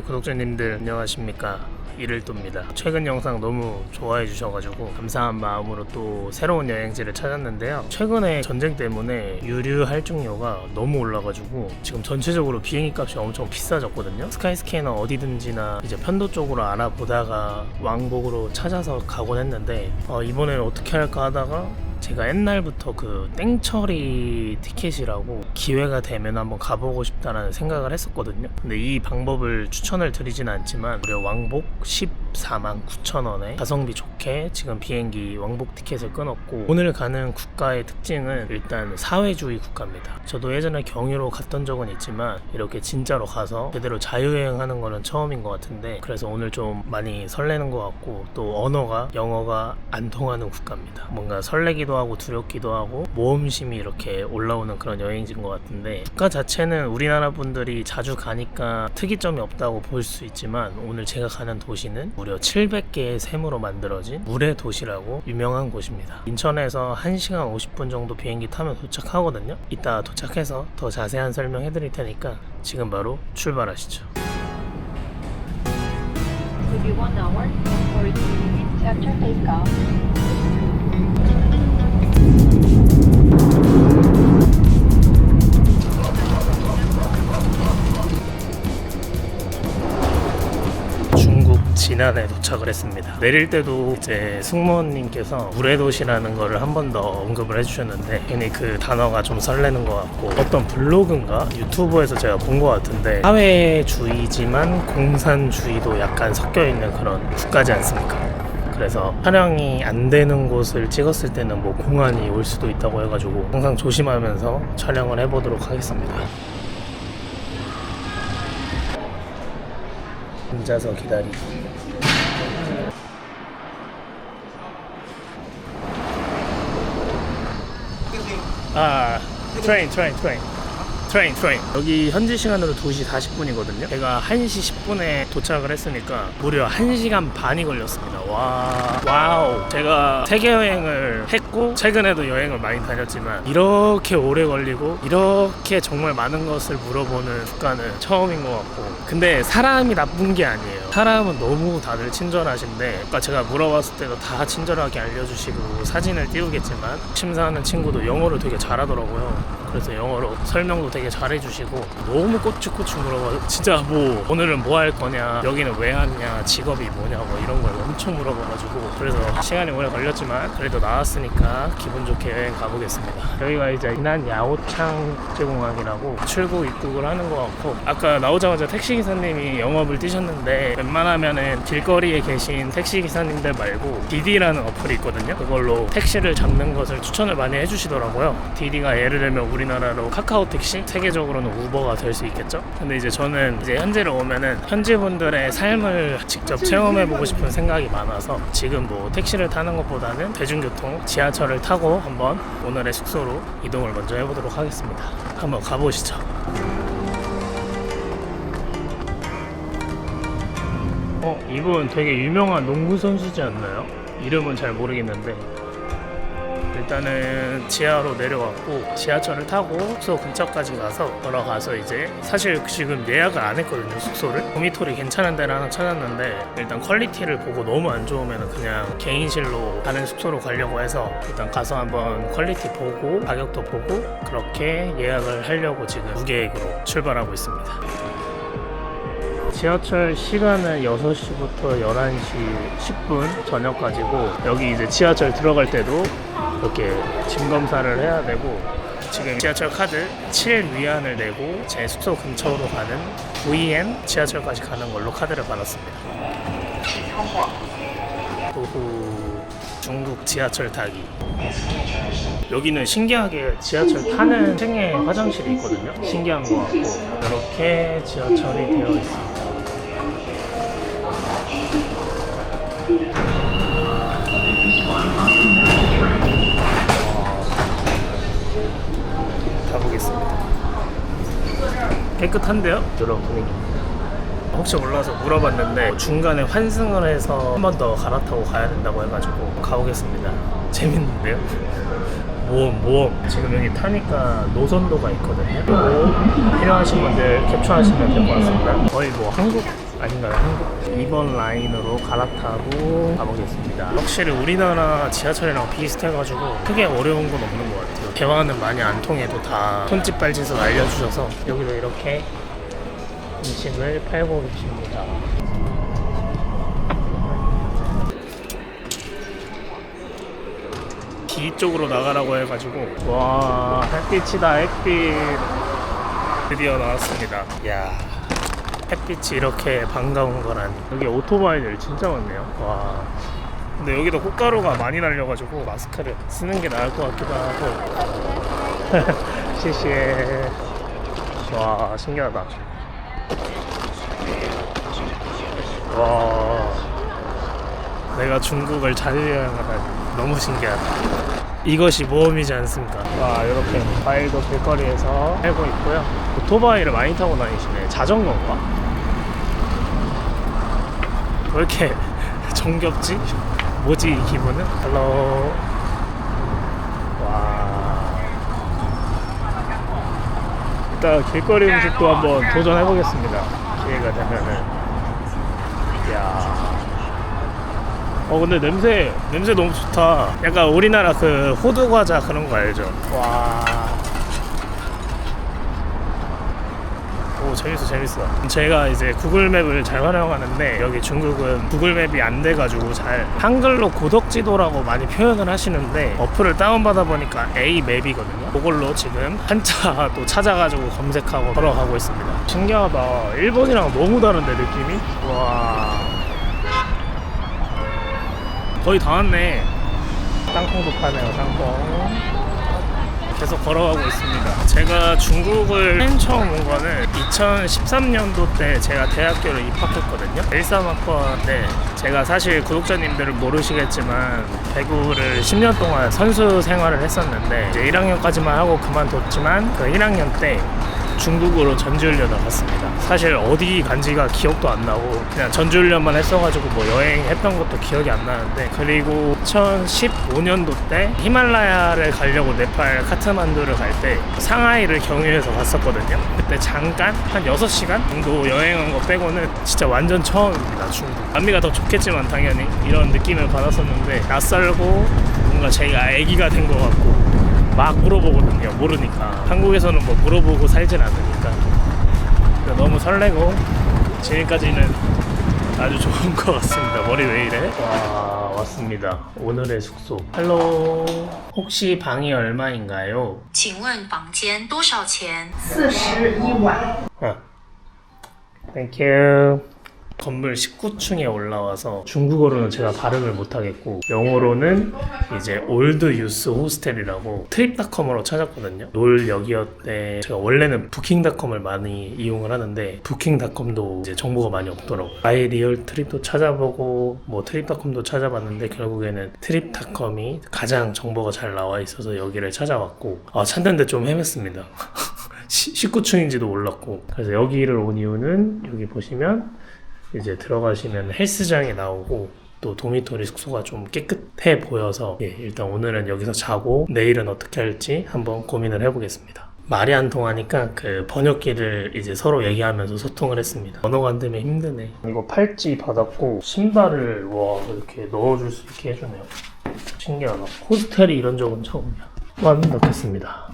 구독자님들 안녕하십니까, 이를또입니다. 최근 영상 너무 좋아해 주셔가지고 감사한 마음으로 또 새로운 여행지를 찾았는데요. 최근에 전쟁 때문에 유류 할증료가 너무 올라가지고 지금 전체적으로 비행기 값이 엄청 비싸졌거든요. 스카이스캐너 어디든지나 이제 편도 쪽으로 알아보다가 왕복으로 찾아서 가곤 했는데 이번에는 어떻게 할까 하다가 제가 옛날부터 그 땡처리 티켓이라고 기회가 되면 한번 가보고 싶다라는 생각을 했었거든요. 근데 이 방법을 추천을 드리진 않지만 무려 왕복 149,000원에 가성비 좋게 지금 비행기 왕복 티켓을 끊었고, 오늘 가는 국가의 특징은 일단 사회주의 국가입니다. 저도 예전에 경유로 갔던 적은 있지만 이렇게 진짜로 가서 제대로 자유여행하는 거는 처음인 것 같은데, 그래서 오늘 좀 많이 설레는 것 같고, 또 언어가 영어가 안 통하는 국가입니다. 뭔가 설레기도 하고 두렵기도 하고 모험심이 이렇게 올라오는 그런 여행지인 것 같은데, 국가 자체는 우리나라 분들이 자주 가니까 특이점이 없다고 볼 수 있지만 오늘 제가 가는 도시는 무려 700개의 샘으로 만들어진 물의 도시라고 유명한 곳입니다. 인천에서 1시간 50분 정도 비행기 타면 도착하거든요. 이따 도착해서 더 자세한 설명 해드릴 테니까 지금 바로 출발하시죠. Will be 1 hour and 40 minutes after takeoff. 진안에 도착을 했습니다. 내릴 때도 이제 승무원님께서 물의 도시라는 거를 한 번 더 언급을 해주셨는데 괜히 그 단어가 좀 설레는 것 같고, 어떤 블로그인가 유튜브에서 제가 본 것 같은데 사회주의지만 공산주의도 약간 섞여 있는 그런 국가지 않습니까? 그래서 촬영이 안 되는 곳을 찍었을 때는 뭐 공안이 올 수도 있다고 해가지고 항상 조심하면서 촬영을 해보도록 하겠습니다. 앉아서 기다리기. 트레인. 여기 현지 시간으로 2시 40분이거든요. 제가 1시 10분에 도착을 했으니까 무려 1시간 반이 걸렸습니다. 와우. 제가 세계 여행을 했고 최근에도 여행을 많이 다녔지만 이렇게 오래 걸리고 이렇게 정말 많은 것을 물어보는 국가는 처음인 것 같고, 근데 사람이 나쁜 게 아니에요. 사람은 너무 다들 친절하신데, 아까 제가 물어봤을 때도 다 친절하게 알려주시고 사진을 띄우겠지만 심사하는 친구도 영어를 되게 잘하더라고요. 그래서 영어로 설명도 되게 잘해주시고 너무 꼬치꼬치 물어봐서 진짜 뭐 오늘은 뭐 할 거냐, 여기는 왜 왔냐, 직업이 뭐냐, 뭐 이런 걸 엄청 물어봐가지고, 그래서 시간이 오래 걸렸지만 그래도 나왔으니까 기분 좋게 여행 가보겠습니다. 여기가 이제 인한 야오창 국제공항이라고 출국 입국을 하는 것 같고, 아까 나오자마자 택시기사님이 영업을 뛰셨는데 웬만하면은 길거리에 계신 택시기사님들 말고 디디라는 어플이 있거든요. 그걸로 택시를 잡는 것을 추천을 많이 해주시더라고요. 디디가 예를 들면 우리나라로 카카오 택시, 세계적으로는 우버가 될 수 있겠죠. 근데 이제 저는 이제 현지를 오면은 현지 분들의 삶을 직접 체험해보고 싶은 생각이 많아서 지금 뭐 택시를 타는 것보다는 대중교통, 지하철을 타고 한번 오늘의 숙소로 이동을 먼저 해보도록 하겠습니다. 한번 가보시죠. 이분 되게 유명한 농구 선수지 않나요? 이름은 잘 모르겠는데 일단은 지하로 내려왔고 지하철을 타고 숙소 근처까지 가서 걸어가서, 이제 사실 지금 예약을 안 했거든요. 숙소를 도미토리 괜찮은 데를 하나 찾았는데 일단 퀄리티를 보고 너무 안 좋으면 그냥 개인실로 다른 숙소로 가려고 해서 일단 가서 한번 퀄리티 보고 가격도 보고 그렇게 예약을 하려고 지금 무계획으로 출발하고 있습니다. 지하철 시간은 6시부터 11시 10분 저녁까지고, 여기 이제 지하철 들어갈 때도 이렇게 짐 검사를 해야 되고, 지금 지하철 카드 7위안을 내고 제 숙소 근처로 가는 VN 지하철까지 가는 걸로 카드를 받았습니다. 오후 중국 지하철 타기. 여기는 신기하게 지하철 타는 층에 화장실이 있거든요. 신기한 것 같고, 이렇게 지하철이 되어 있습니다. 가보겠습니다. 깨끗한데요? 이런 분위기. 혹시 몰라서 물어봤는데 중간에 환승을 해서 한 번 더 갈아타고 가야 된다고 해가지고 가보겠습니다. 재밌는데요? 모험. 지금 여기 타니까 노선도가 있거든요. 그리고 필요하신 분들 캡처하시면 될 것 같습니다. 거의 뭐 한국 아닌가요? 한국 2번 라인으로 갈아타고 가보겠습니다. 확실히 우리나라 지하철이랑 비슷해가지고 크게 어려운 건 없는 것 같아요. 대화는 많이 안 통해도 다 손짓 발짓을 알려주셔서 여기도 이렇게 음식을 팔고 계십니다. 뒤쪽으로 나가라고 해가지고 와 햇빛이다 햇빛. 드디어 나왔습니다. 이야 햇빛이 이렇게 반가운 거라니. 여기 오토바이들 진짜 많네요. 와 근데 여기도 꽃가루가 많이 날려가지고 마스크를 쓰는 게 나을 것 같기도 하고. 시시해. 와 신기하다. 와 내가 중국을 자유여행하다니 너무 신기하다. 이것이 모험이지 않습니까? 와 이렇게 과일도 길거리에서 팔고 있고요. 오토바이를 많이 타고 다니시네. 자전거인가? 왜 이렇게 정겹지? 뭐지 이 기분은? 헬로. 와 일단 길거리 음식도 한번 도전해보겠습니다. 기회가 되면은. 이야 근데 냄새 너무 좋다. 약간 우리나라 그 호두 과자 그런 거 알죠? 와. 오 재밌어. 제가 이제 구글맵을 잘 활용하는데 여기 중국은 구글맵이 안 돼가지고 잘 한글로 고덕지도라고 많이 표현을 하시는데 어플을 다운받아 보니까 A맵이거든요. 그걸로 지금 한자 또 찾아가지고 검색하고 걸어가고 있습니다. 신기하다. 일본이랑 너무 다른데 느낌이? 와. 거의 다 왔네. 땅콩도 파네요. 땅콩. 계속 걸어가고 있습니다. 제가 중국을 맨 처음 온 거는 2013년도 때 제가 대학교를 입학했거든요. 13학번 때 제가 사실 구독자님들은 모르시겠지만 배구를 10년 동안 선수 생활을 했었는데 이제 1학년까지만 하고 그만뒀지만 그 1학년 때 중국으로 전지훈련을 갔습니다. 사실 어디 간지가 기억도 안 나고 그냥 전지훈련만 했어가지고 뭐 여행했던 것도 기억이 안 나는데, 그리고 2015년도 때 히말라야를 가려고 네팔 카트만두를 갈 때 상하이를 경유해서 갔었거든요. 그때 잠깐 한 6시간 정도 여행한 거 빼고는 진짜 완전 처음입니다. 중국 남미가 더 좋겠지만 당연히 이런 느낌을 받았었는데 낯설고 뭔가 제가 애기가 된 것 같고 막 물어보거든요. 모르니까. 한국에서는 뭐 물어보고 살진 않으니까. 너무 설레고 지금까지는 아주 좋은 것 같습니다. 머리 왜 이래? 와 왔습니다. 오늘의 숙소. 헬로. 혹시 방이 얼마인가요? 请问房间多少钱？ 41晚。 땡큐. 건물 19층에 올라와서 중국어로는 제가 발음을 못하겠고 영어로는 이제 올드 유스 호스텔이라고 트립닷컴으로 찾았거든요. 롤역이었대. 제가 원래는 부킹닷컴을 많이 이용을 하는데 부킹닷컴도 이제 정보가 많이 없더라고요. 아예 리얼 트립도 찾아보고 뭐 트립닷컴도 찾아봤는데 결국에는 트립닷컴이 가장 정보가 잘 나와 있어서 여기를 찾아왔고 찾는데 좀 헤맸습니다. 19층인지도 몰랐고. 그래서 여기를 온 이유는 여기 보시면 이제 들어가시면 헬스장이 나오고 또 도미토리 숙소가 좀 깨끗해 보여서 일단 오늘은 여기서 자고 내일은 어떻게 할지 한번 고민을 해보겠습니다. 말이 안 통하니까 그 번역기를 이제 서로 얘기하면서 소통을 했습니다. 언어가 안 되면 힘드네. 이거 팔찌 받았고 신발을 와 이렇게 넣어줄 수 있게 해주네요. 신기하다. 호스텔이 이런 적은 처음이야. 넣겠습니다.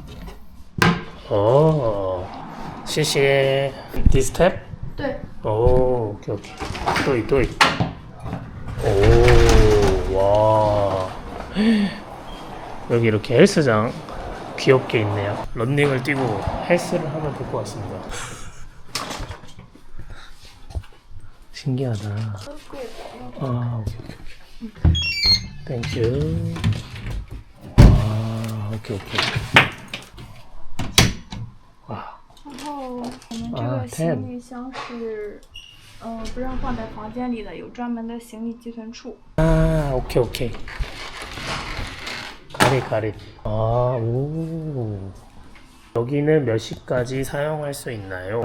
시시해. This tab? 对， 오, 오케이. 또이. 오, 와. 여기 이렇게 헬스장 귀엽게 있네요. 런닝을 뛰고 헬스를 하면 될 것 같습니다. 신기하다. 오케이. 땡큐. 오케이. 然后我们这个行李箱是，不让放在房间里的，有专门的行李寄存处。 오케이. 가릿. 오. 여기는 몇 시까지 사용할 수 있나요?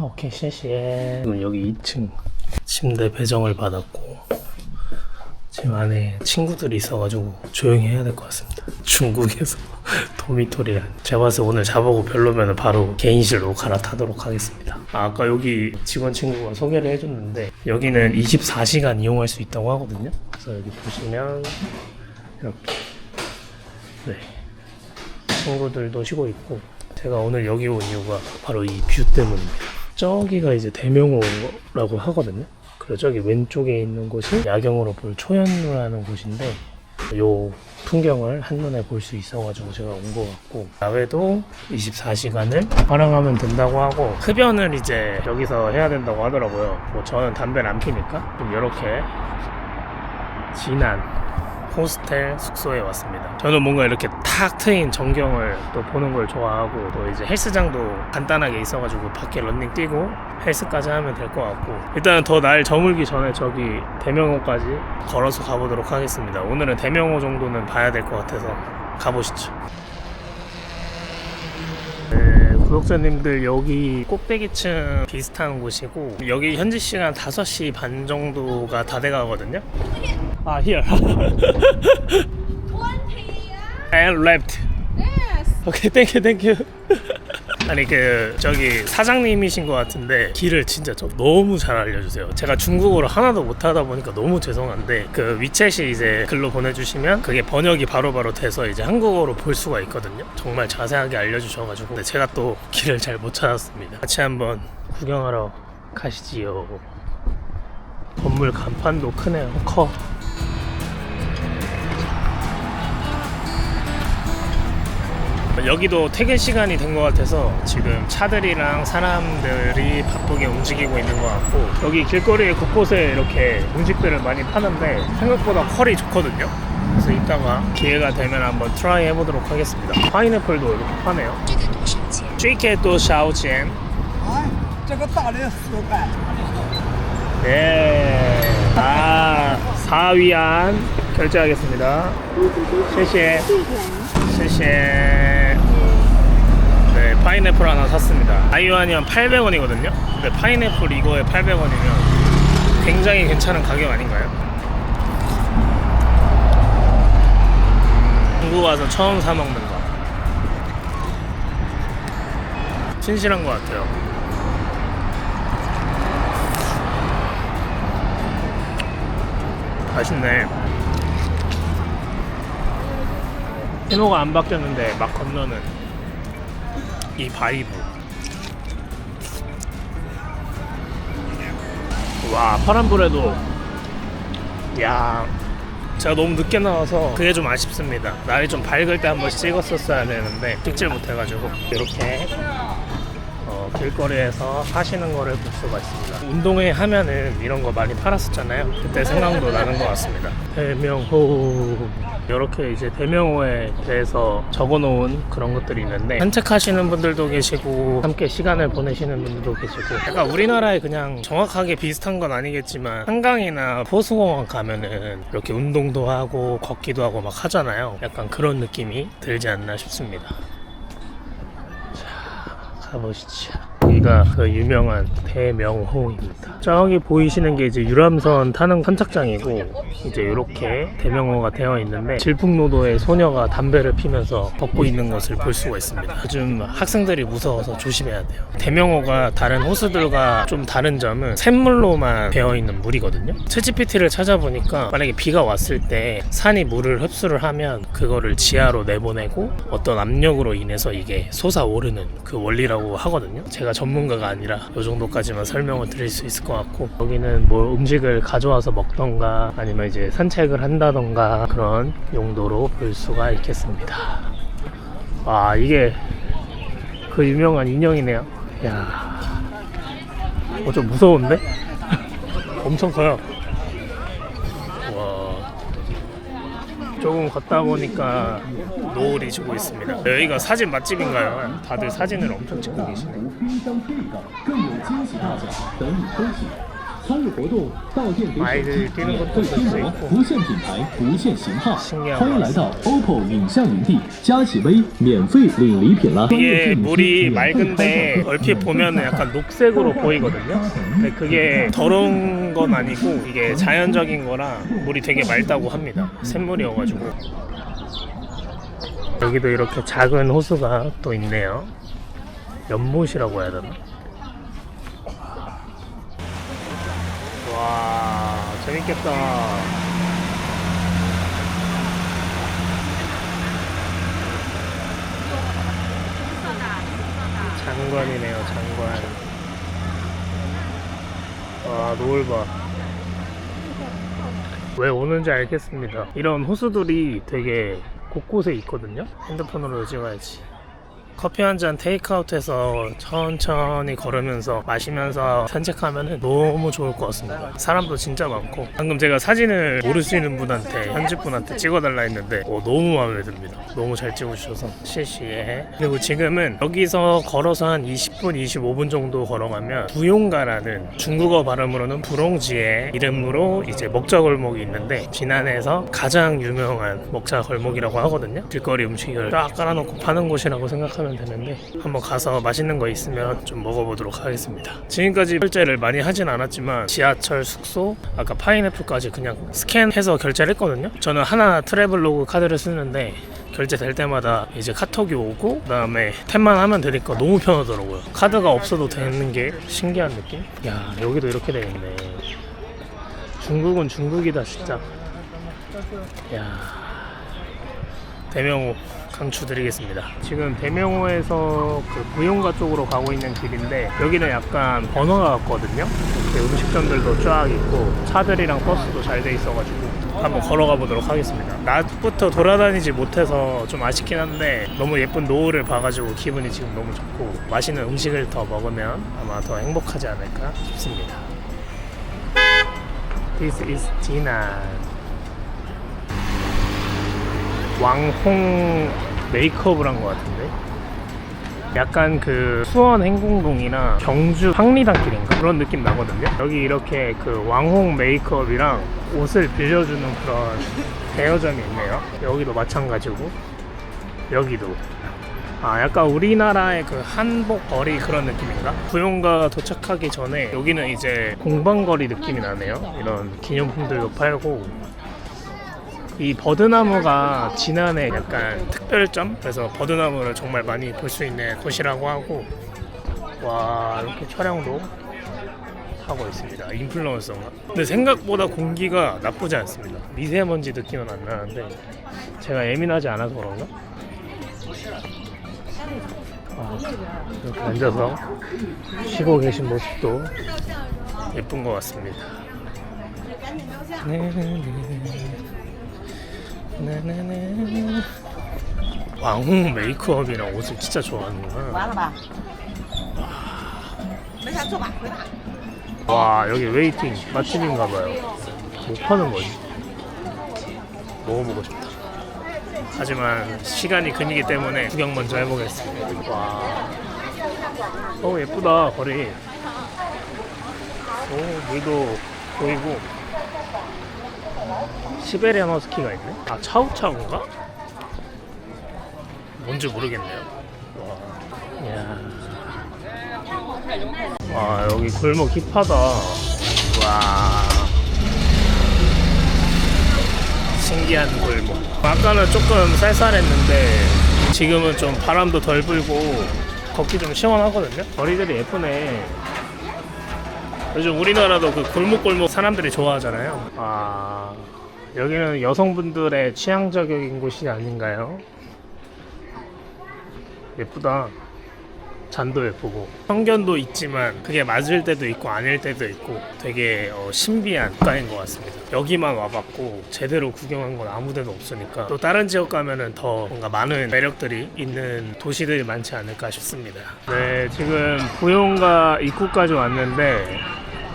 오케이, 시시해. 여기 2층 침대 배정을 받았고 지금 안에 친구들이 있어가지고 조용히 해야 될 것 같습니다. 중국에서 도미토리란. 제가 봐서 오늘 자보고 별로면 바로 개인실로 갈아타도록 하겠습니다. 아까 여기 직원 친구가 소개를 해줬는데 여기는 24시간 이용할 수 있다고 하거든요. 그래서 여기 보시면 이렇게 네 친구들도 쉬고 있고, 제가 오늘 여기 온 이유가 바로 이 뷰 때문입니다. 저기가 이제 대명호라고 하거든요. 그리고 저기 왼쪽에 있는 곳이 야경으로 볼 초연루라는 곳인데 요 풍경을 한눈에 볼 수 있어가지고 제가 온 것 같고, 야외도 24시간을 활용하면 된다고 하고, 흡연을 이제 여기서 해야 된다고 하더라고요. 뭐 저는 담배를 안 피니까 좀 이렇게 진한 호스텔 숙소에 왔습니다. 저는 뭔가 이렇게 탁 트인 전경을 또 보는 걸 좋아하고, 또 이제 헬스장도 간단하게 있어가지고 밖에 런닝 뛰고 헬스까지 하면 될 것 같고, 일단은 더 날 저물기 전에 저기 대명호까지 걸어서 가보도록 하겠습니다. 오늘은 대명호 정도는 봐야 될 것 같아서 가보시죠. 네, 구독자님들, 여기 꼭대기층 비슷한 곳이고, 여기 현지 시간 5시 반 정도가 다 돼가거든요. 아, here. And left. Yes. 오케이, 땡큐. 아니 저기 사장님이신 것 같은데 길을 진짜 너무 잘 알려주세요. 제가 중국어를 하나도 못하다 보니까 너무 죄송한데, 그 위챗이 이제 글로 보내주시면 그게 번역이 바로바로 돼서 이제 한국어로 볼 수가 있거든요. 정말 자세하게 알려주셔가지고. 근데 제가 또 길을 잘 못 찾았습니다. 같이 한번 구경하러 가시지요. 건물 간판도 크네요. 커. 여기도 퇴근 시간이 된 것 같아서 지금 차들이랑 사람들이 바쁘게 움직이고 있는 것 같고, 여기 길거리에 곳곳에 이렇게 음식들을 많이 파는데 생각보다 퀄이 좋거든요. 그래서 이따가 기회가 되면 한번 트라이 해보도록 하겠습니다. 파인애플도 이렇게 파네요. 这个多少钱? 这个大的4块。 네. 아, 4위안 결제하겠습니다. 谢谢. 谢谢. 네, 파인애플 하나 샀습니다. 아이유안이면 800원이거든요. 근데 파인애플 이거에 800원이면 굉장히 괜찮은 가격 아닌가요? 중국 와서 처음 사 먹는 거. 신실한 것 같아요. 맛있네. 신호가 안 바뀌었는데 막 건너는 이 바이브. 와, 파란불에도. 야, 제가 너무 늦게 나와서 그게 좀 아쉽습니다. 날이 좀 밝을 때 한 번씩 찍었었어야 되는데 찍질 못해가지고. 이렇게 길거리에서 하시는 거를 볼 수가 있습니다. 운동회 하면은 이런 거 많이 팔았었잖아요. 그때 생각도 나는 것 같습니다. 대명호. 이렇게 이제 대명호에 대해서 적어놓은 그런 것들이 있는데, 산책하시는 분들도 계시고 함께 시간을 보내시는 분들도 계시고, 약간 우리나라에 그냥 정확하게 비슷한 건 아니겠지만 한강이나 호수공원 가면은 이렇게 운동도 하고 걷기도 하고 막 하잖아요. 약간 그런 느낌이 들지 않나 싶습니다. 자, 가보시죠. 여기가 그 유명한 대명호입니다. 저기 보이시는 게 이제 유람선 타는 선착장이고, 이제 이렇게 대명호가 되어 있는데 질풍노도의 소녀가 담배를 피면서 걷고 있는 것을 볼 수가 있습니다. 요즘 학생들이 무서워서 조심해야 돼요. 대명호가 다른 호수들과 좀 다른 점은 샘물로만 되어 있는 물이거든요. 챗GPT를 찾아보니까 만약에 비가 왔을 때 산이 물을 흡수를 하면 그거를 지하로 내보내고 어떤 압력으로 인해서 이게 솟아오르는 그 원리라고 하거든요. 제가 전문가가 아니라 이 정도까지만 설명을 드릴 수 있을 것 같고, 여기는 뭐 음식을 가져와서 먹던가 아니면 이제 산책을 한다던가 그런 용도로 볼 수가 있겠습니다. 와, 이게 그 유명한 인형이네요. 이야, 좀 무서운데? 엄청 커요. 와, 조금 걷다 보니까 노을이 지고 있습니다. 여기가 사진 맛집인가요? 다들 사진을 엄청 찍고 계시네요. 参与活动到店给手机免费贴膜，不限品牌，不限型号。欢迎来到 OPPO 影像营地，加起微免费领礼品啦！ 이게 물이 맑은데 얼핏 보면 약간 녹색으로 보이거든요. 근데 그게 더러운 건 아니고 이게 자연적인 거라 물이 되게 맑다고 합니다. 샘물이어가지고. 여기도 이렇게 작은 호수가 또 있네요. 연못이라고 해야 되나? 와, 재밌겠다. 장관이네요, 장관. 와, 노을 봐. 왜 오는지 알겠습니다. 이런 호수들이 되게 곳곳에 있거든요. 핸드폰으로 찍어야지. 커피 한 잔 테이크아웃해서 천천히 걸으면서 마시면서 산책하면 너무 좋을 것 같습니다. 사람도 진짜 많고, 방금 제가 사진을 모르시는 분한테, 현지 분한테 찍어달라 했는데 너무 마음에 듭니다. 너무 잘 찍어주셔서 실시에. 그리고 지금은 여기서 걸어서 한 20분, 25분 정도 걸어가면 부용가라는 중국어 발음으로는 부롱지의 이름으로 이제 먹자 골목이 있는데, 지난해에서 가장 유명한 먹자 골목이라고 하거든요. 길거리 음식을 딱 깔아놓고 파는 곳이라고 생각하면 되는데, 한번 가서 맛있는 거 있으면 좀 먹어보도록 하겠습니다. 지금까지 결제를 많이 하진 않았지만 지하철, 숙소, 아까 파인애플까지 그냥 스캔해서 결제를 했거든요. 저는 하나 트래블로그 카드를 쓰는데 결제될 때마다 이제 카톡이 오고 그 다음에 탭만 하면 되니까 너무 편하더라고요. 카드가 없어도 되는 게 신기한 느낌? 야, 여기도 이렇게 되겠네. 중국은 중국이다 진짜. 야, 대명호 강추드리겠습니다. 지금 대명호에서 그 부용가 쪽으로 가고 있는 길인데, 여기는 약간 번화가 같거든요. 이렇게 음식점들도 쫙 있고 차들이랑 버스도 잘 돼 있어가지고 한번 걸어가 보도록 하겠습니다. 낮부터 돌아다니지 못해서 좀 아쉽긴 한데, 너무 예쁜 노을을 봐가지고 기분이 지금 너무 좋고, 맛있는 음식을 더 먹으면 아마 더 행복하지 않을까 싶습니다. This is 지난 왕홍 메이크업을 한 것 같은데, 약간 그 수원 행궁동이나 경주 황리단길인가 그런 느낌 나거든요. 여기 이렇게 그 왕홍 메이크업이랑 옷을 빌려주는 그런 대여점이 있네요. 여기도 마찬가지고, 여기도 약간 우리나라의 그 한복 거리 그런 느낌인가? 부용가 도착하기 전에 여기는 이제 공방거리 느낌이 나네요. 이런 기념품들도 팔고, 이 버드나무가 지난해 약간 특별점? 그래서 버드나무를 정말 많이 볼 수 있는 곳이라고 하고, 와, 이렇게 촬영도 하고 있습니다. 인플루언서인가? 근데 생각보다 공기가 나쁘지 않습니다. 미세먼지 느낌은 안 나는데 제가 예민하지 않아서 그런가? 이렇게 앉아서 쉬고 계신 모습도 예쁜 것 같습니다. 왕홍 메이크업이랑 옷을 진짜 좋아하는구나. 와, 여기 웨이팅 맛집인가봐요. 뭐 파는 거지? 먹어보고 싶다. 하지만 시간이 금이기 때문에 구경 먼저 해보겠습니다. 와, 예쁘다 거리. 물도 보이고. 시베리안 허스키가 있네? 차우차우인가? 뭔지 모르겠네요. 와, 여기 골목 힙하다. 와, 신기한 골목. 아까는 조금 쌀쌀했는데 지금은 좀 바람도 덜 불고 걷기 좀 시원하거든요. 거리들이 예쁘네. 요즘 우리나라도 그 골목골목 사람들이 좋아하잖아요. 여기는 여성분들의 취향 저격인 곳이 아닌가요? 예쁘다. 잔도 예쁘고, 성견도 있지만 그게 맞을 때도 있고 아닐 때도 있고, 되게 신비한 국가인 것 같습니다. 여기만 와봤고 제대로 구경한 건 아무 데도 없으니까, 또 다른 지역 가면은 더 뭔가 많은 매력들이 있는 도시들이 많지 않을까 싶습니다. 네, 지금 부용가 입구까지 왔는데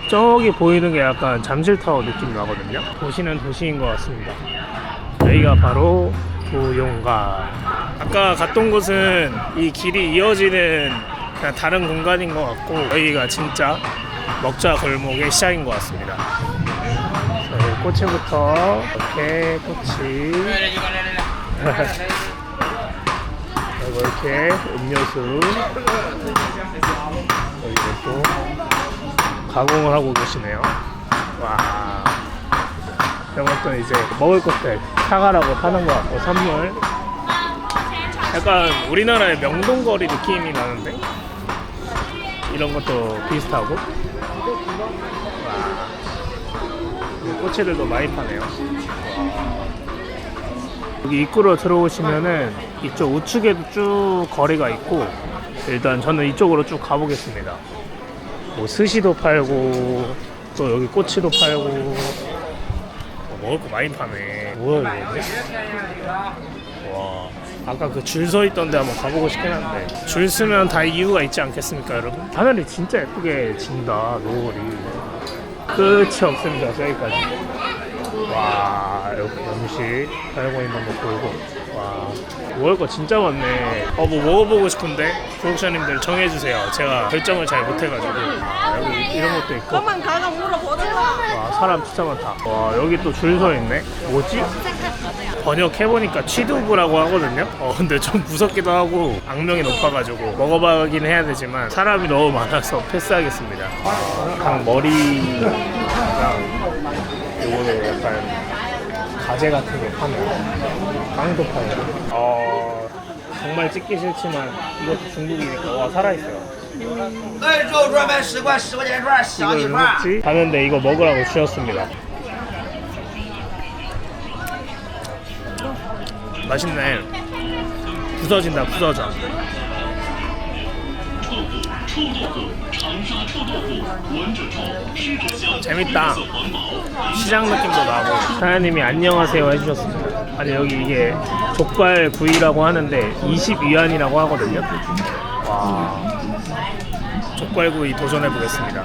저기 보이는 게 약간 잠실타워 느낌 나거든요. 도시는 도시인 것 같습니다. 여기가 바로 부용가. 아까 갔던 곳은 이 길이 이어지는 그냥 다른 공간인 것 같고, 여기가 진짜 먹자 골목의 시작인 것 같습니다. 자, 꼬치부터 이렇게 꼬치 그리고 이렇게 음료수 여기도 또 가공을 하고 계시네요. 와, 이것도 이제 먹을 것들 사가라고 파는 것 같고 선물. 약간 우리나라의 명동거리 느낌이 나는데 이런 것도 비슷하고. 와, 꼬치들도 많이 파네요. 여기 입구로 들어오시면은 이쪽 우측에도 쭉 거리가 있고, 일단 저는 이쪽으로 쭉 가보겠습니다. 뭐 스시도 팔고 또 여기 꼬치도 팔고 먹을 거 많이 파네. 뭐야 이거? 와, 아까 그 줄 서 있던데 한번 가보고 싶긴 한데, 줄 쓰면 다 이유가 있지 않겠습니까 여러분? 하늘이 진짜 예쁘게 진다. 노을이 끝이 없습니다 저기까지. 와, 여기 음식 팔고 있는 거 보이고. 와, 먹을 거 진짜 많네. 뭐 먹어보고 싶은데 구독자님들 정해주세요. 제가 결정을 잘 못해가지고. 여기 이런 것도 있고. 와, 사람 진짜 많다. 와, 여기 또 줄 서 있네. 뭐지? 번역해보니까 취두부라고 하거든요. 근데 좀 무섭기도 하고 악명이 높아가지고 먹어봐긴 해야 되지만 사람이 너무 많아서 패스하겠습니다. 닭 머리랑 요거는 약간 가재 같은 게 파네요. 빵도 파요. 정말 찍기 싫지만 이것도 중국이니까. 와, 살아있어요. 이거 왜 먹지? 가는데 이거 먹으라고 주셨습니다. 맛있네. 부서진다, 부서져. 재밌다. 시장 느낌도 나고. 사장님이 안녕하세요 해주셨습니다. 아니, 여기 이게 족발 구이라고 하는데 20위안이라고 하거든요. 와, 족발 구이 도전해보겠습니다.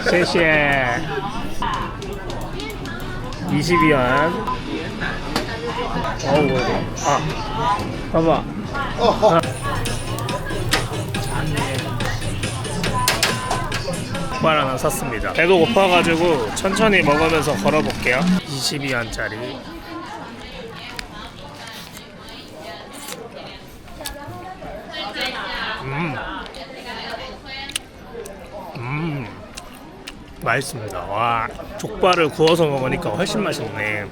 谢谢. 20위안. 어우, 봐봐. 족발 하나 샀습니다. 배도 고파가지고 천천히 먹으면서 걸어볼게요. 20위안짜리. 맛있습니다. 와, 족발을 구워서 먹으니까 훨씬 맛있네.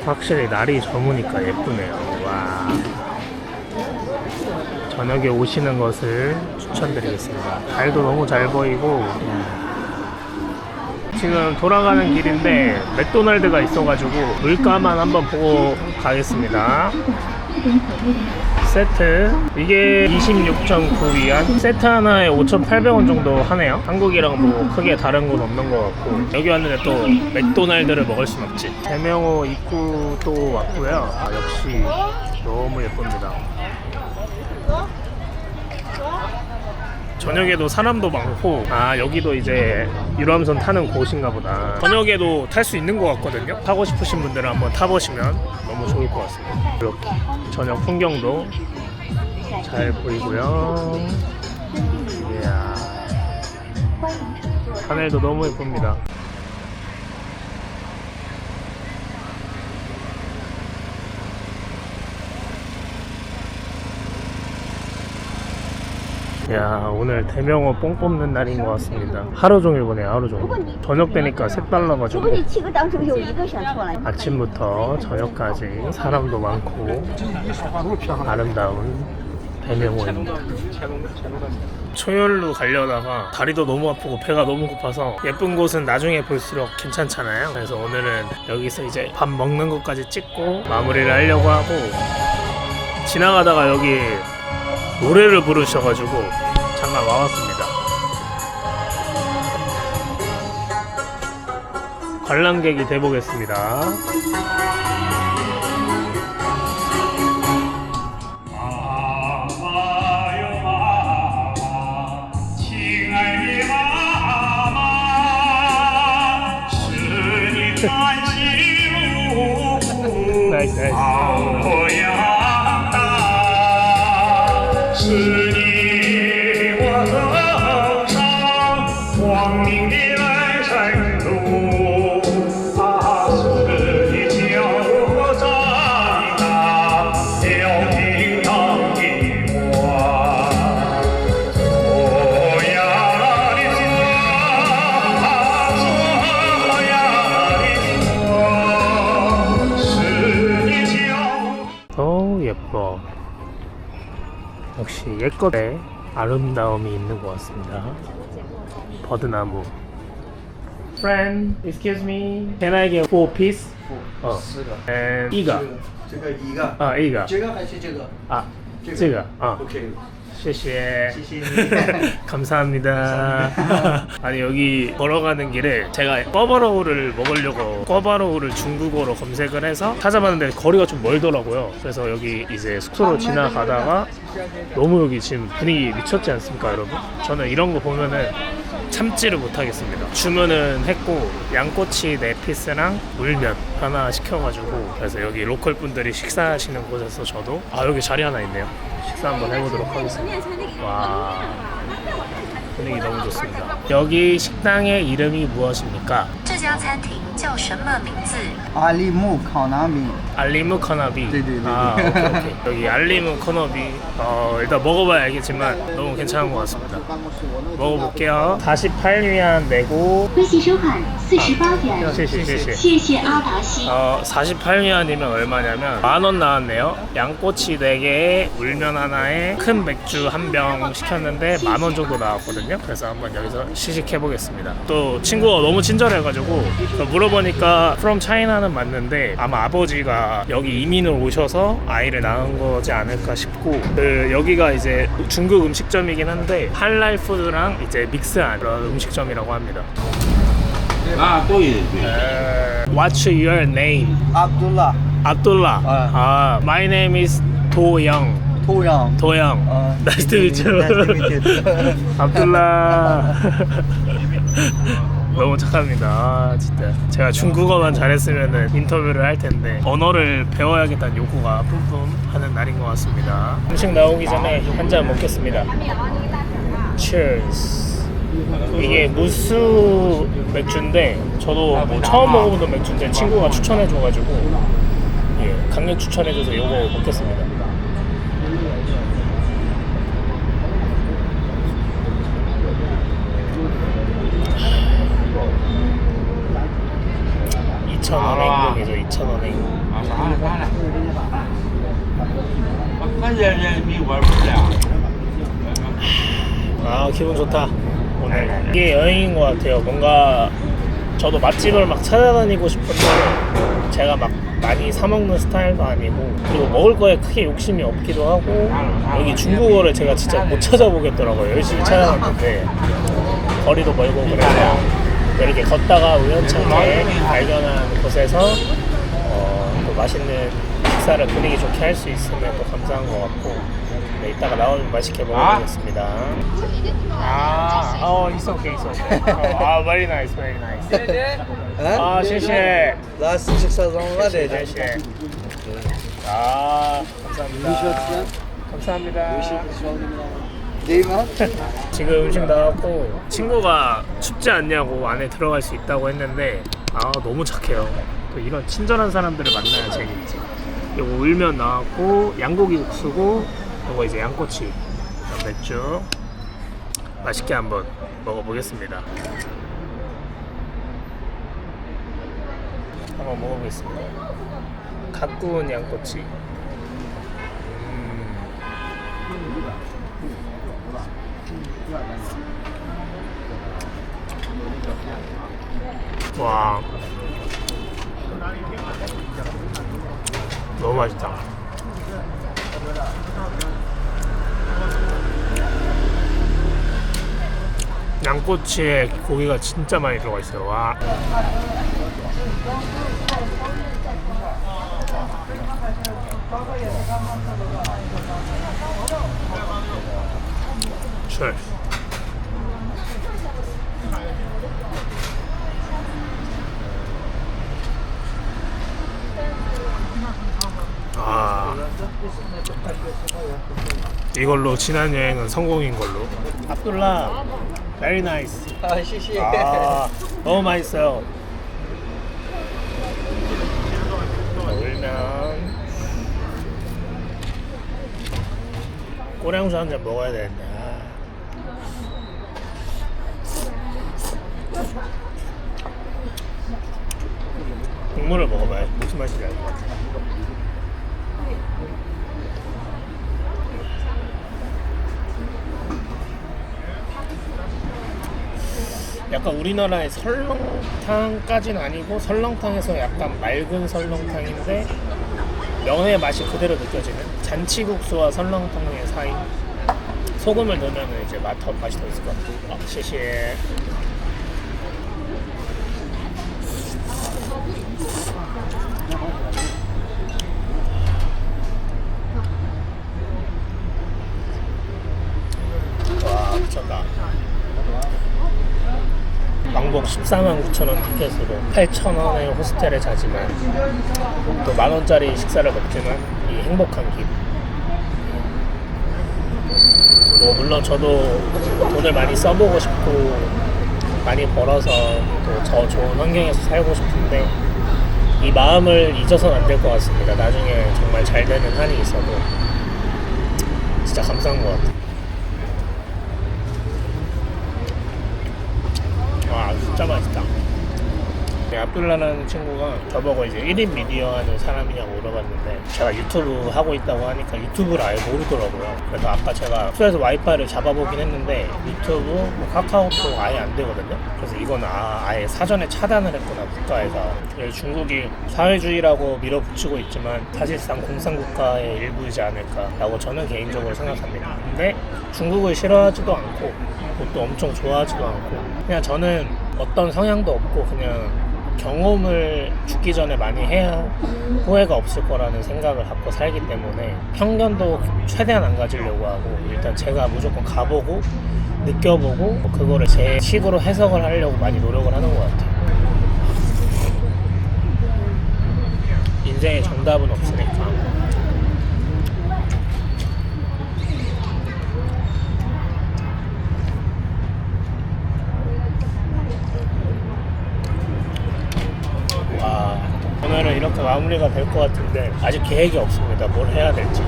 확실히 날이 저무니까 예쁘네요. 와, 저녁에 오시는 것을 추천드리겠습니다. 달도 너무 잘 보이고. 지금 돌아가는 길인데 맥도날드가 있어가지고 물가만 한번 보고 가겠습니다. 세트 이게 26.9위안, 세트 하나에 5,800원 정도 하네요. 한국이랑 뭐 크게 다른 건 없는 것 같고. 여기 왔는데 또 맥도날드를 먹을 순 없지. 대명호 입구도 왔고요. 역시 너무 예쁩니다. 저녁에도 사람도 많고. 여기도 이제 유람선 타는 곳인가 보다. 저녁에도 탈 수 있는 것 같거든요. 타고 싶으신 분들은 한번 타보시면 너무 좋을 것 같습니다. 이렇게 저녁 풍경도 잘 보이고요. 이야, 하늘도 너무 예쁩니다. 야, 오늘 대명호 뽕 뽑는 날인 것 같습니다. 하루 종일 보네요, 하루 종일. 저녁 되니까 색달라가지고 아침부터 저녁까지 사람도 많고 아름다운 대명호입니다. 초연루 가려다가 다리도 너무 아프고 배가 너무 고파서, 예쁜 곳은 나중에 볼수록 괜찮잖아요. 그래서 오늘은 여기서 이제 밥 먹는 것까지 찍고 마무리를 하려고 하고, 지나가다가 여기 노래를 부르셔가지고 잠깐 와봤습니다. 관람객이 돼보겠습니다. 스님 nice, nice. 我呀是你我头上光明的来山路，是你教我长大了平当的我。我呀的做，是你教。 예뻐. 역시 옛것에 아름다움이 있는 것 같습니다. 버드나무. Friend, excuse me. Can I get 4 piece? 4. And 一个.这个一个，一个.这个还是这个？这个. OK。 谢谢. 시시. 감사합니다. 아니 여기 걸어가는 길에 제가 꿔바로우를 먹으려고 꿔바로우를 중국어로 검색을 해서 찾아봤는데 거리가 좀 멀더라고요. 그래서 여기 이제 숙소로 지나가다가 너무 여기 지금 분위기 미쳤지 않습니까, 여러분? 저는 이런 거 보면은 참지를 못하겠습니다. 주문은 했고 양꼬치 4피스랑 물면 하나 시켜가지고 그래서 여기 로컬 분들이 식사하시는 곳에서 저도 여기 자리 하나 있네요. 식사 한번 해보도록 하겠습니다. 와, 분위기 너무 좋습니다. 여기 식당의 이름이 무엇입니까? 这家餐厅叫什么名字？ 알리무 카나미. 알리무 커너비. 네네네. 오케이, 오케이. 여기 알리무 커너비. 일단 먹어봐야 알겠지만 너무 괜찮은 것 같습니다. 먹어볼게요. 48위안 내고. 微信收款48元， 谢谢. 谢谢阿达西。 48위안이면 얼마냐면 10,000원 나왔네요. 양꼬치 4개에 물면 하나에 큰 맥주 한 병 시켰는데 10,000원 정도 나왔거든요. 그래서 한번 여기서 시식해 보겠습니다. 또 친구가 너무 친절해가지고 물어보니까 From China는 맞는데 아마 아버지가 여기 이민을 오셔서 아이를 낳은 거지 않을까 싶고 여기가 이제 중국 음식점이긴 한데 할랄 푸드랑 이제 믹스한 그런 음식점이라고 합니다. What's your name? 압둘라. Abdullah. My name is 도영. 토양. Nice to meet you. Nice to meet you. 압둘라. 너무 착합니다. 진짜 제가 중국어만 잘했으면 인터뷰를 할 텐데 언어를 배워야겠다는 욕구가 뿜뿜 하는 날인 것 같습니다. 음식 나오기 전에 한 잔 먹겠습니다. Cheers. 이게 무스 맥주인데 저도 뭐 처음 먹어보던 맥주인데 친구가 추천해줘가지고 강력 추천해줘서 이거 먹겠습니다. 행복이죠. 2,000원 기분 좋다. 오늘 이게 여행인 것 같아요. 뭔가 저도 맛집을 막 찾아다니고 싶은데 제가 막 많이 사 먹는 스타일도 아니고 그리고 먹을 거에 크게 욕심이 없기도 하고 여기 중국어를 제가 진짜 못 찾아보겠더라고요. 열심히 찾아봤는데 거리도 멀고 그래서 이렇게 걷다가 우연찮게 발견한 곳에서 또 맛있는 식사를 분위기 좋게 할 수 있으면 또 감사한 것 같고 이따가 나오면 맛있게 먹어보겠습니다. it's okay. Very nice. 谢谢. 라스 식사 정말 돼. 谢谢. 감사합니다. 네이마? 지금 음식 나왔고 친구가 춥지 않냐고 안에 들어갈 수 있다고 했는데 너무 착해요. 또 이런 친절한 사람들을 만나야 재밌지. 요거 울면 나왔고 양고기 국수고 요거 이제 양꼬치 맥주 맛있게 한번 먹어보겠습니다. 한번 먹어보겠습니다. 갓 구운 양꼬치. 와, 너무 맛있다. 양꼬치에 고기가 진짜 많이 들어가 있어요. 와. 술. 이걸로 지난 여행은 성공인 걸로. 압둘라, very nice. 谢谢。 아, 너무 맛있어요. 울면 꼬량주 한 잔 먹어야 되는데. 국물을 먹어봐야 무슨 맛인지 알 것 같아. 약간 우리나라의 설렁탕까지는 아니고 설렁탕에서 약간 맑은 설렁탕인데 면의 맛이 그대로 느껴지는 잔치국수와 설렁탕의 사이. 소금을 넣으면 이제 맛이 더 있을 것 같아요. 시시해. 와, 미쳤다. 왕복 149,000원 티켓으로 8,000원의 호스텔에 자지만 또 10,000원짜리 식사를 먹지만 이 행복한 기분. 뭐 물론 저도 돈을 많이 써보고 싶고 많이 벌어서 또 더 좋은 환경에서 살고 싶은데 이 마음을 잊어서는 안 될 것 같습니다. 나중에 정말 잘 되는 한이 있어도 진짜 감사한 것 같아요. 와, 진짜 맛있다. 압둘라라는 친구가 저보고 이제 1인 미디어 하는 사람이냐고 물어봤는데 제가 유튜브 하고 있다고 하니까 유튜브를 아예 모르더라고요. 그래서 아까 제가 숙소에서 와이파이를 잡아보긴 했는데 유튜브, 뭐 카카오톡 아예 안 되거든요. 그래서 이건 아예 사전에 차단을 했구나, 국가에서. 그래서 중국이 사회주의라고 밀어붙이고 있지만 사실상 공산국가의 일부이지 않을까라고 저는 개인적으로 생각합니다. 근데 중국을 싫어하지도 않고 또 엄청 좋아하지도 않고 그냥 저는 어떤 성향도 없고 그냥 경험을 죽기 전에 많이 해야 후회가 없을 거라는 생각을 갖고 살기 때문에 편견도 최대한 안 가지려고 하고 일단 제가 무조건 가보고 느껴보고 그거를 제 식으로 해석을 하려고 많이 노력을 하는 것 같아요. 인생에 정답은 없으니까. 오늘은 이렇게 마무리가 될 것 같은데 아직 계획이 없습니다. 뭘 해야 될지.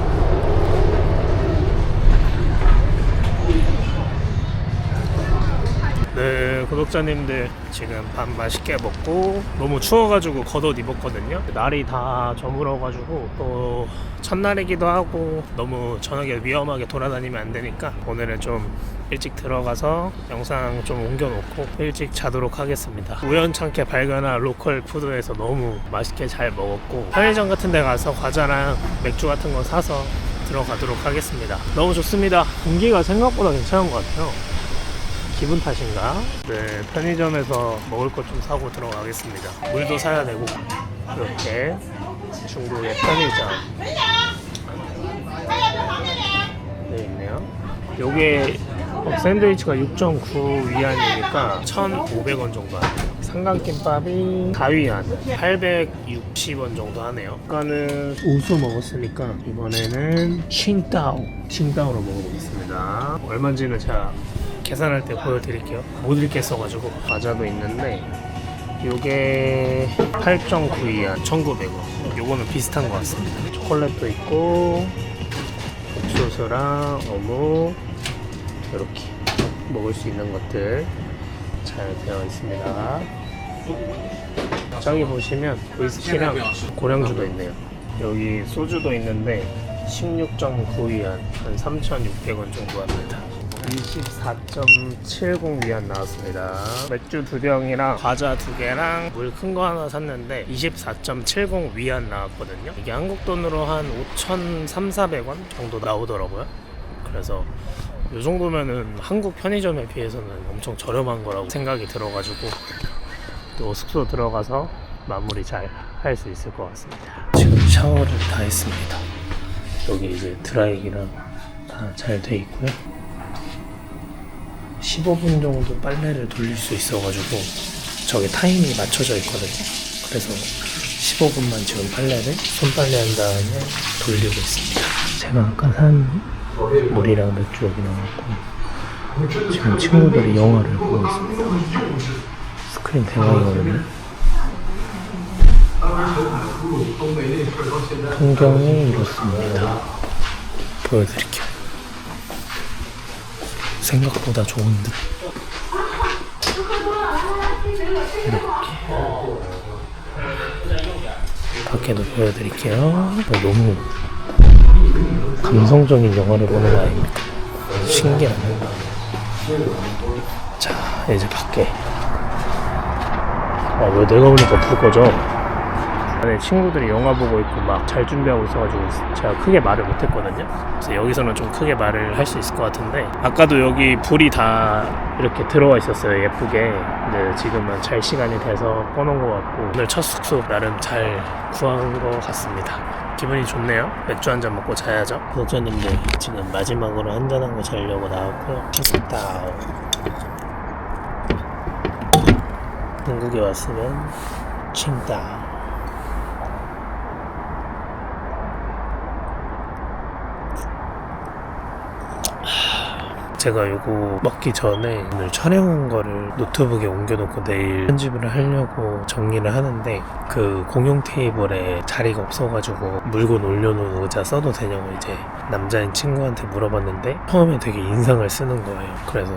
네, 구독자님들 지금 밥 맛있게 먹고 너무 추워가지고 겉옷 입었거든요. 날이 다 저물어가지고 또 첫날이기도 하고 너무 저녁에 위험하게 돌아다니면 안 되니까 오늘은 좀 일찍 들어가서 영상 좀 옮겨놓고 일찍 자도록 하겠습니다. 우연찮게 발견한 로컬 푸드에서 너무 맛있게 잘 먹었고 편의점 같은 데 가서 과자랑 맥주 같은 거 사서 들어가도록 하겠습니다. 너무 좋습니다. 공기가 생각보다 괜찮은 것 같아요. 기분 탓인가? 네, 편의점에서 먹을 것 좀 사고 들어가겠습니다. 물도 사야 되고. 이렇게 중국의 편의점 네, 있네요. 요게 샌드위치가 6.9 위안이니까 1,500원 정도 하네요. 삼각김밥이 4위안 860원 정도 하네요. 아까는 우수 먹었으니까 이번에는 칭따오로 먹어보겠습니다. 얼마인지는 제가 계산할 때 보여드릴게요. 못 읽겠어가지고. 과자도 있는데 요게 8.9위안 1,900원. 요거는 비슷한 것 같습니다. 초콜릿도 있고 옥수수랑 어묵 이렇게 먹을 수 있는 것들 잘 되어 있습니다. 저기 보시면 위스키랑 고량주도 있네요. 여기 소주도 있는데 16.9위안 한 3,600원 정도 합니다. 24.70 위안 나왔습니다. 맥주 2병이랑 과자 2개랑 물 큰 거 하나 샀는데 24.70 위안 나왔거든요. 이게 한국 돈으로 한 5,300~400원 정도 나오더라고요. 그래서 이 정도면은 한국 편의점에 비해서는 엄청 저렴한 거라고 생각이 들어가지고 또 숙소 들어가서 마무리 잘 할 수 있을 것 같습니다. 지금 샤워를 다 했습니다. 여기 이제 드라이기랑 다 잘 돼 있고요. 15분 정도 빨래를 돌릴 수 있어가지고 저게 타임이 맞춰져 있거든요. 그래서 15분만 지금 빨래를 손빨래 한 다음에 돌리고 있습니다. 제가 아까 산 물이랑 맥주 여기 나왔고 지금 친구들이 영화를 보고 있습니다. 스크린 대박이거든요. 풍경이 이렇습니다. 보여드릴게요. 생각보다 좋은 듯. 이렇게 밖에도 보여드릴게요. 너무 감성적인 영화를 보는 거 아닙니까? 신기하네. 자, 이제 밖에. 왜 내가 오니까 불 꺼져? 안에 친구들이 영화 보고 있고 막 잘 준비하고 있어가지고 제가 크게 말을 못했거든요. 그래서 여기서는 좀 크게 말을 할 수 있을 것 같은데, 아까도 여기 불이 다 이렇게 들어와 있었어요, 예쁘게. 근데 지금은 잘 시간이 돼서 꺼놓은 것 같고, 오늘 첫 숙소 나름 잘 구한 것 같습니다. 기분이 좋네요. 맥주 한잔 먹고 자야죠. 구독자님들 지금 마지막으로 한잔하고 자려고 나왔고요. 칭따오. 한국에 왔으면 칭따오. 제가 요거 먹기 전에 오늘 촬영한 거를 노트북에 옮겨놓고 내일 편집을 하려고 정리를 하는데, 그 공용 테이블에 자리가 없어가지고 물건 올려놓은 의자 써도 되냐고 이제 남자인 친구한테 물어봤는데 처음에 되게 인상을 쓰는 거예요. 그래서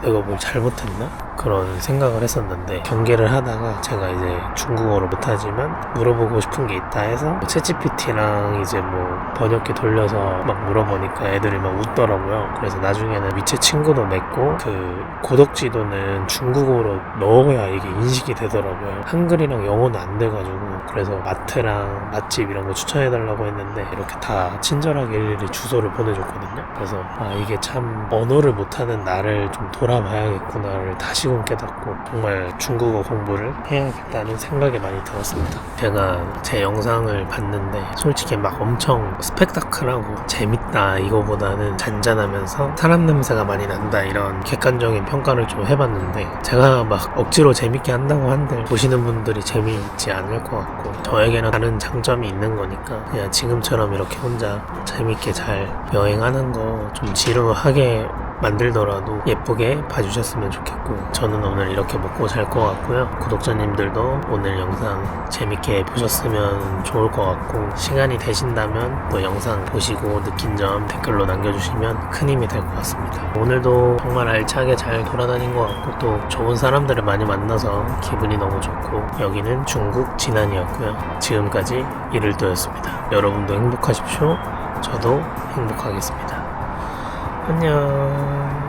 내가 뭘 잘못했나? 그런 생각을 했었는데, 경계를 하다가 제가 이제 중국어를 못하지만 물어보고 싶은 게 있다 해서 챗GPT랑 이제 뭐 번역기 돌려서 막 물어보니까 애들이 막 웃더라고요. 그래서 나중에는 위챗 친구도 맺고, 그 고덕지도는 중국어로 넣어야 이게 인식이 되더라고요. 한글이랑 영어는 안 돼가지고. 그래서 마트랑 맛집 이런 거 추천해달라고 했는데 이렇게 다 친절하게 일일이 주소를 보내줬거든요. 그래서 이게 참 언어를 못하는 나를 좀 돌아봐야겠구나를 다시금 깨닫고, 정말 중국어 공부를 해야겠다는 생각이 많이 들었습니다. 제가 제 영상을 봤는데 솔직히 막 엄청 스펙타클하고 재밌다 이거보다는 잔잔하면서 사람 냄새가 많이 난다 이런 객관적인 평가를 좀 해봤는데, 제가 막 억지로 재밌게 한다고 한들 보시는 분들이 재미있지 않을 것 같고, 저에게는 다른 장점이 있는 거니까 그냥 지금처럼 이렇게 혼자 재밌게 잘 여행하는 거 좀 지루하게 만들더라도 예쁘게 봐주셨으면 좋겠고, 저는 오늘 이렇게 먹고 잘 것 같고요. 구독자님들도 오늘 영상 재밌게 보셨으면 좋을 것 같고, 시간이 되신다면 또 영상 보시고 느낀 점 댓글로 남겨주시면 큰 힘이 될 것 같습니다. 오늘도 정말 알차게 잘 돌아다닌 것 같고, 또 좋은 사람들을 많이 만나서 기분이 너무 좋고, 여기는 중국 진안이었고요. 지금까지 이를도였습니다. 여러분도 행복하십시오. 저도 행복하겠습니다. 안녕.